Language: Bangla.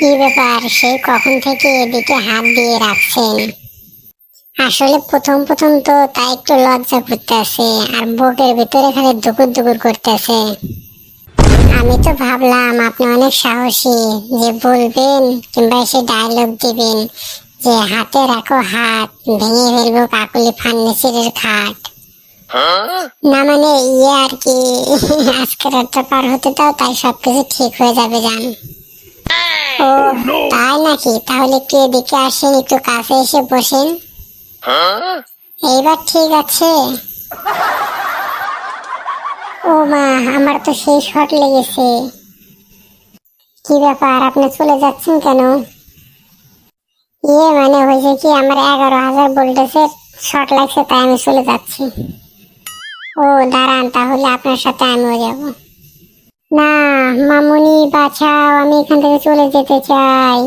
কি ব্যাপার, সেই কখন থেকে এদিকে হাত দিয়ে রাখছেন? আসলে প্রথম প্রথম তো তাই একটু লজ্জা করতেছে, আর বুকের ভিতরে খালি দুকুর দুকুর করতেছে। আমি তো ভাবলাম আপনি অনেক সাহসী, যে বলবেন কিংবা এসে ডায়লগ দিবেন যে হাতে রাখো হাত, ভেঙে ফেলবো কাকুলি ফার্নিচারের খাট। না মানে ইয়ে আর কি, আজকে রাতটা পার হতে দাও, তাই সবকিছু ঠিক হয়ে যাবে জান। ও তাই নাকি? তাহলে একটু এদিকে আসেন, একটু কাছে এসে বসেন। এইবার ঠিক আছে? ও মা, আমার তো সেই শট লেগেছে। কি ব্যাপার, আপনি চলে যাচ্ছেন কেন? ইয়ে মানে হয়েছে কি, আমার 11,000 ভোল্টেজের শর্ট লাগছে, তাই আমি চলে যাচ্ছি। ও দাঁড়ান, তাহলে আপনার সাথে আমিও যাব। না মামুনি বাঁচাও, আমি এখান থেকে চলে যেতে চাই।